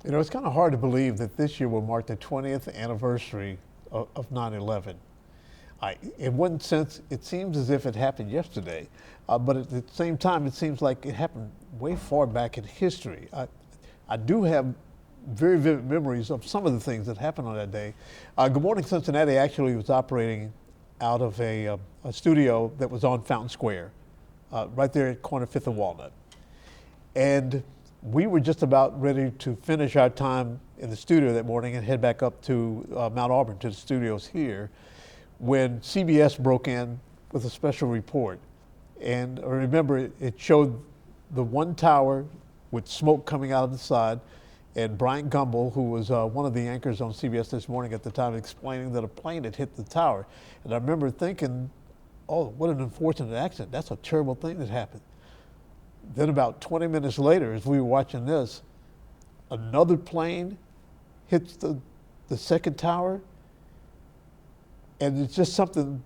You know, it's kind of hard to believe that this year will mark the 20th anniversary of 9/11. In one sense, it seems as if it happened yesterday, but at the same time, it seems like it happened way far back in history. I do have very vivid memories of some of the things that happened on that day. Good Morning Cincinnati actually was operating out of a studio that was on Fountain Square, right there at corner 5th and Walnut. And we were just about ready to finish our time in the studio that morning and head back up to Mount Auburn, to the studios here, when CBS broke in with a special report. And I remember it showed the one tower with smoke coming out of the side, and Bryant Gumbel, who was one of the anchors on CBS This Morning at the time, explaining that a plane had hit the tower. And I remember thinking, oh, what an unfortunate accident. That's a terrible thing that happened. Then about 20 minutes later, as we were watching this, another plane hits the second tower, and it's just something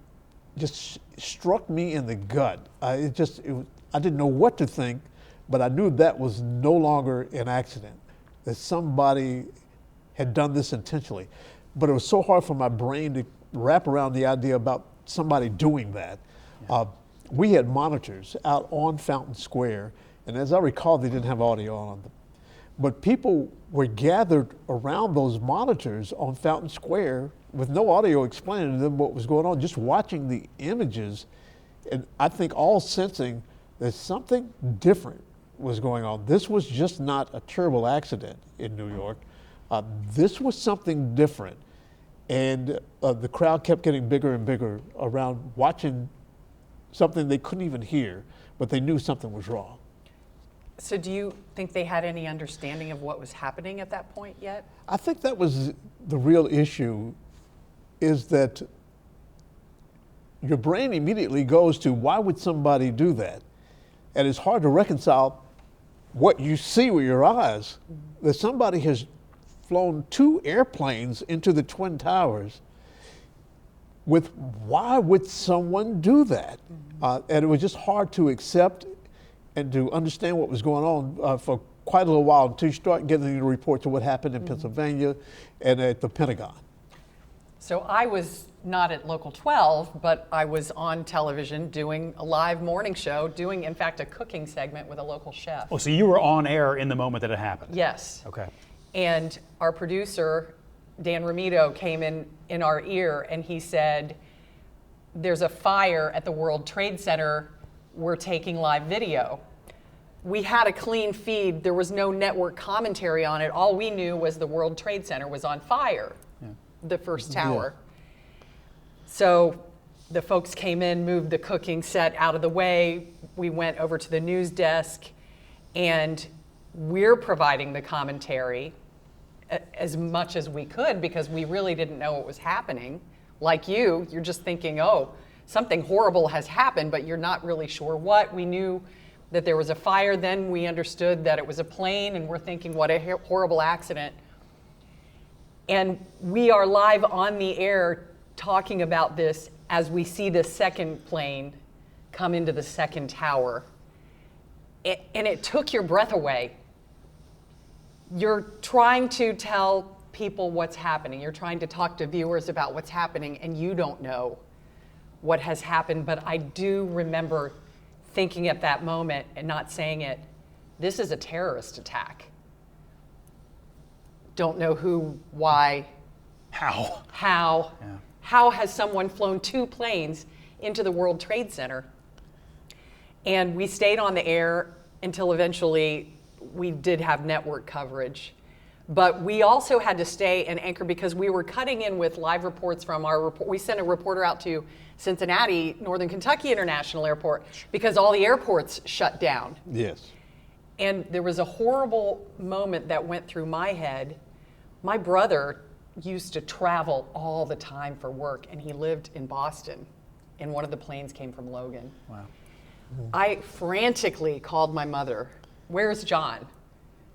just struck me in the gut. I didn't know what to think, but I knew that was no longer an accident, that somebody had done this intentionally. But it was so hard for my brain to wrap around the idea about somebody doing that. Yeah. We had monitors out on Fountain Square, and as I recall, they didn't have audio on them. But people were gathered around those monitors on Fountain Square with no audio explaining to them what was going on, just watching the images, and I think all sensing that something different was going on. This was just not a terrible accident in New York. This was something different. And the crowd kept getting bigger and bigger around watching something they couldn't even hear, but they knew something was wrong. So do you think they had any understanding of what was happening at that point yet? I think that was the real issue, is that your brain immediately goes to, why would somebody do that? And it's hard to reconcile what you see with your eyes, that somebody has flown 2 airplanes into the Twin Towers, with why would someone do that? And it was just hard to accept and to understand what was going on for quite a little while, until you start getting the reports of what happened in Pennsylvania and at the Pentagon. So I was not at Local 12, but I was on television doing a live morning show, doing, in fact, a cooking segment with a local chef. Oh, so you were on air in the moment that it happened? Yes. Okay. And our producer, Dan Ramito, came in our ear, and he said, there's a fire at the World Trade Center. We're taking live video. We had a clean feed. There was no network commentary on it. All we knew was the World Trade Center was on fire, the first tower. Yeah. So the folks came in, moved the cooking set out of the way. We went over to the news desk, and we're providing the commentary as much as we could, because we really didn't know what was happening. Like you're just thinking, oh, something horrible has happened, but you're not really sure what. We knew that there was a fire, then we understood that it was a plane, and we're thinking, what a horrible accident. And we are live on the air talking about this as we see the second plane come into the second tower. And it took your breath away. You're trying to tell people what's happening. You're trying to talk to viewers about what's happening, and you don't know what has happened. But I do remember thinking at that moment, and not saying it, this is a terrorist attack. Don't know who, why. How? Yeah. How has someone flown 2 planes into the World Trade Center? And we stayed on the air until eventually we did have network coverage. But we also had to stay and anchor, because we were cutting in with live reports from our report. We sent a reporter out to Cincinnati, Northern Kentucky International Airport, because all the airports shut down. Yes. And there was a horrible moment that went through my head. My brother used to travel all the time for work, and he lived in Boston, and one of the planes came from Logan. Wow. I frantically called my mother. Where's John?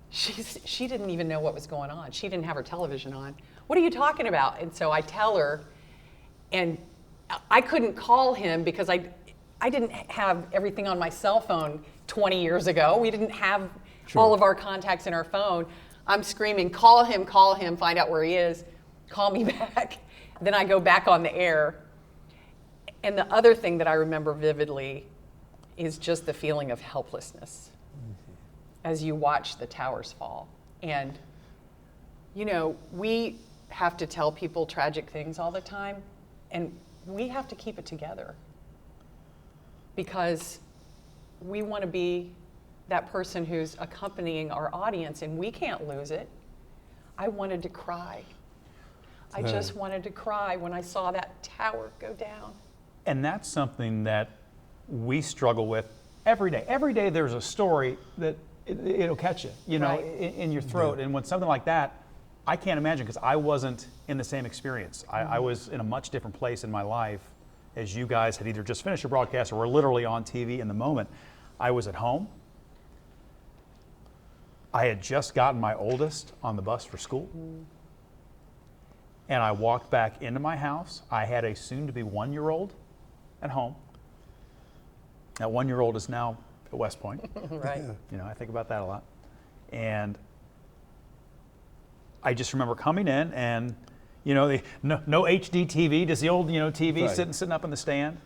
She didn't even know what was going on. She didn't have her television on. What are you talking about? And so I tell her, and I couldn't call him because I didn't have everything on my cell phone 20 years ago. We didn't have all of our contacts in our phone. I'm screaming, call him, find out where he is, call me back. Then I go back on the air. And the other thing that I remember vividly is just the feeling of helplessness as you watch the towers fall. And, you know, we have to tell people tragic things all the time, and we have to keep it together because we want to be that person who's accompanying our audience, and we can't lose it. I wanted to cry. I just wanted to cry when I saw that tower go down. And that's something that we struggle with every day. Every day there's a story that it'll catch you, you know, Right. in your throat. And when something like that, I can't imagine, because I wasn't in the same experience. I was in a much different place in my life, as you guys had either just finished your broadcast or were literally on TV in the moment. I was at home. I had just gotten my oldest on the bus for school. And I walked back into my house. I had a soon-to-be 1-year-old at home. That 1-year-old is now at West Point. Right. You know, I think about that a lot. And I just remember coming in and, you know, no HD TV, just the old, you know, TV Right. sitting up in the stand.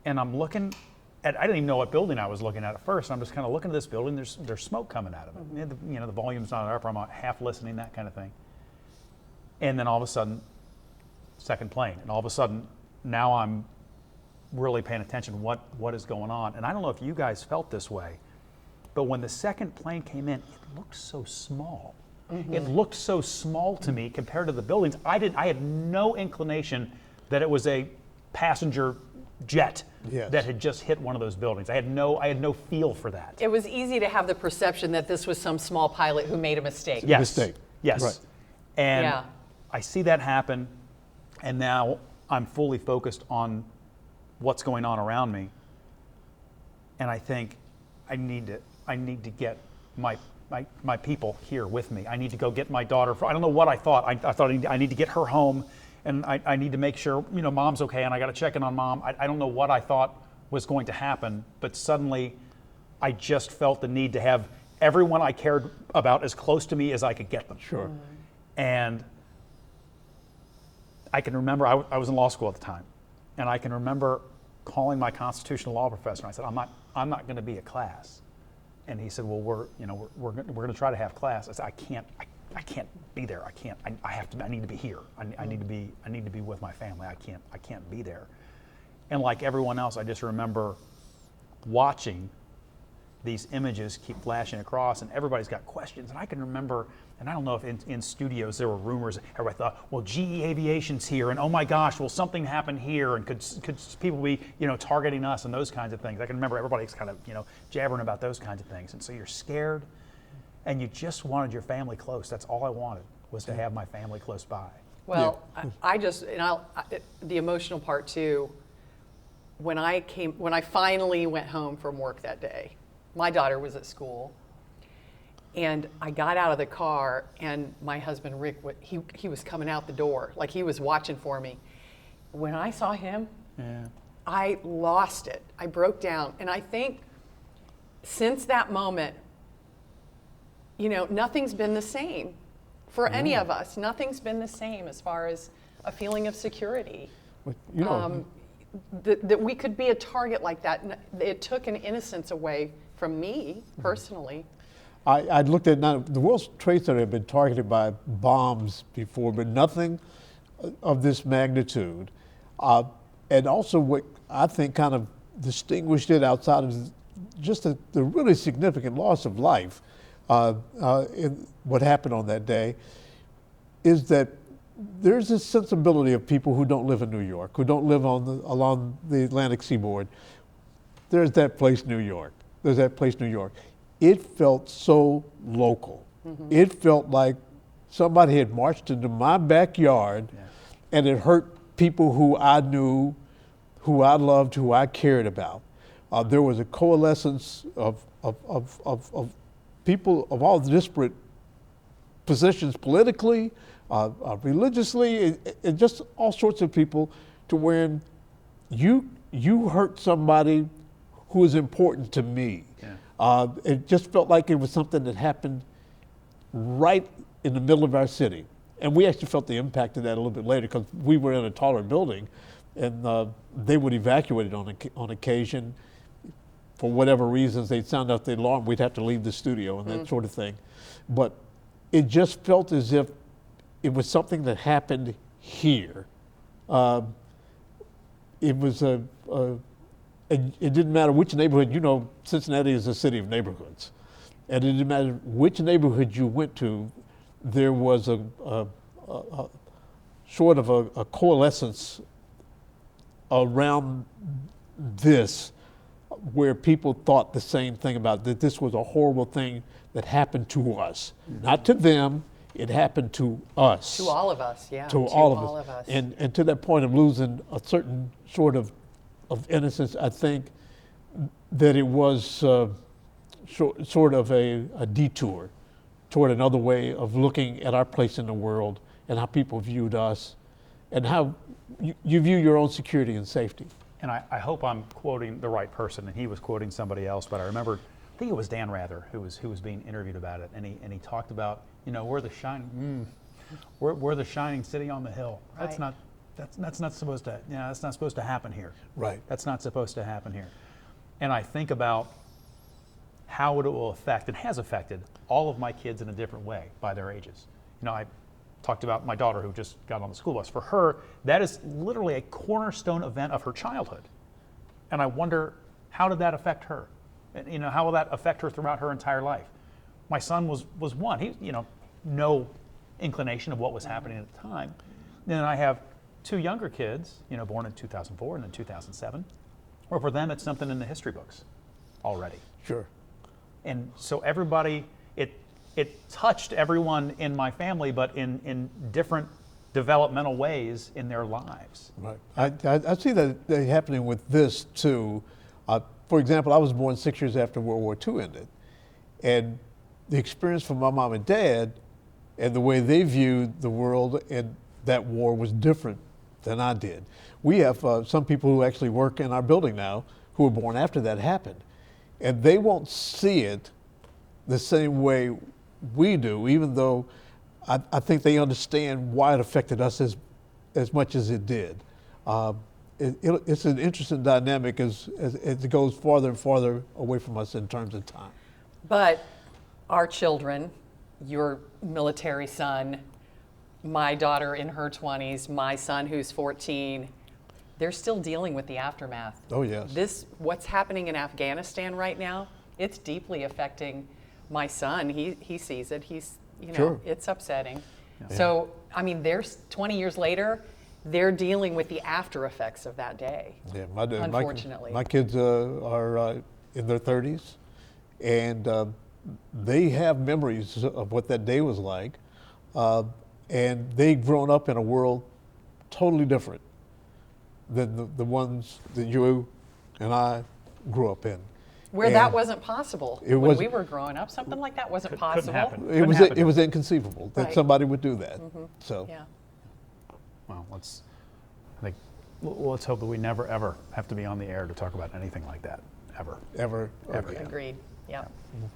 And I'm looking at, I didn't even know what building I was looking at first. I'm just kind of looking at this building. There's smoke coming out of it. Mm-hmm. You know, the volume's not up. I'm half listening, that kind of thing. And then all of a sudden, second plane. And all of a sudden, now I'm really paying attention what is going on. And I don't know if you guys felt this way, but when the second plane came in, it looked so small. Mm-hmm. It looked so small to me compared to the buildings. I had no inclination that it was a passenger jet Yes. that had just hit one of those buildings. I had no feel for that. It was easy to have the perception that this was some small pilot who made a mistake. Yes. Mistake. Yes. Right. And Yeah. I see that happen, and now I'm fully focused on what's going on around me. And I think I need to get my people here with me. I need to go get my daughter. I don't know what I thought. I thought I need to get her home, and I need to make sure, you know, mom's okay, and I got to check in on mom. I don't know what I thought was going to happen, but suddenly I just felt the need to have everyone I cared about as close to me as I could get them. Sure. And I can remember, I was in law school at the time, and I can remember calling my constitutional law professor, and I said, I'm not going to be at class. And he said, well, we're going to try to have class. I said, I can't be there. I need to be here. I need to be with my family. I can't be there. And like everyone else, I just remember watching these images keep flashing across, and everybody's got questions. And I can remember, and I don't know if in studios there were rumors. Everybody thought, well, GE Aviation's here, and oh my gosh, will something happen here? And could people be, you know, targeting us and those kinds of things? I can remember everybody's kind of, you know, jabbering about those kinds of things. And so you're scared, and you just wanted your family close. That's all I wanted, was to have my family close by. Well, I just, and the emotional part too, when I finally went home from work that day, my daughter was at school, and I got out of the car, and my husband Rick, he was coming out the door, like he was watching for me. When I saw him, I lost it. I broke down, and I think since that moment, you know, nothing's been the same for any of us. Nothing's been the same as far as a feeling of security. But, you know, That we could be a target like that. It took an innocence away from me personally. I looked at now, the World Trade Center had been targeted by bombs before, but nothing of this magnitude. And also what I think kind of distinguished it outside of just the really significant loss of life in what happened on that day is that there's this sensibility of people who don't live in New York, who don't live along the Atlantic seaboard. There's that place, New York. There's that place, New York. It felt so local. Mm-hmm. It felt like somebody had marched into my backyard and it hurt people who I knew, who I loved, who I cared about. There was a coalescence of people of all disparate positions politically, religiously, and just all sorts of people, to where you hurt somebody who is important to me. It just felt like it was something that happened right in the middle of our city. And we actually felt the impact of that a little bit later because we were in a taller building, and they would evacuate it on occasion. For whatever reasons, they'd sound out the alarm, we'd have to leave the studio and that sort of thing. But it just felt as if it was something that happened here. It was it didn't matter which neighborhood, you know, Cincinnati is a city of neighborhoods. And it didn't matter which neighborhood you went to, there was a sort of a coalescence around this, where people thought the same thing about that this was a horrible thing that happened to us. Not to them, it happened to us. To all of us, yeah. To all of us. And to that point of losing a certain sort of innocence, I think that it was sort of a detour toward another way of looking at our place in the world and how people viewed us and how you view your own security and safety. And I hope I'm quoting the right person, and he was quoting somebody else, but I remember, I think it was Dan Rather who was being interviewed about it, and he talked about, you know, we're the shining city on the hill. Right. That's not supposed to, you know, that's not supposed to happen here. Right. That's not supposed to happen here. And I think about how it will affect, and has affected, all of my kids in a different way by their ages. You know, I talked about my daughter who just got on the school bus. For her, that is literally a cornerstone event of her childhood. And I wonder, how did that affect her? And, you know, how will that affect her throughout her entire life? My son was one. He, you know, no inclination of what was happening at the time. Then I have two younger kids, you know, born in 2004 and then 2007. Well, for them, it's something in the history books already. Sure. And so everybody, it touched everyone in my family, but in different developmental ways in their lives. Right. I see that happening with this too. For example, I was born 6 years after World War II ended. And the experience for my mom and dad and the way they viewed the world and that war was different than I did. We have some people who actually work in our building now who were born after that happened. And they won't see it the same way we do, even though I think they understand why it affected us as much as it did. It's an interesting dynamic as it goes farther and farther away from us in terms of time. But our children, your military son, my daughter in her 20s, my son who's 14, they're still dealing with the aftermath. Oh, yes. What's happening in Afghanistan right now, it's deeply affecting my son. He sees it. He's, you know, Sure. It's upsetting. Yeah. So, I mean, there's 20 years later, they're dealing with the after effects of that day. Yeah, unfortunately. my kids are in their 30s, and they have memories of what that day was like, and they've grown up in a world totally different than the ones that you and I grew up in. Where And that wasn't possible. it When was- we were growing up, something like that wasn't Couldn't possible. happen. It was happen. it was inconceivable that Right. somebody would do that. So Yeah. Well, let's hope that we never ever have to be on the air to talk about anything like that, ever. ever Ever. again. Agreed. Yeah. Mhm.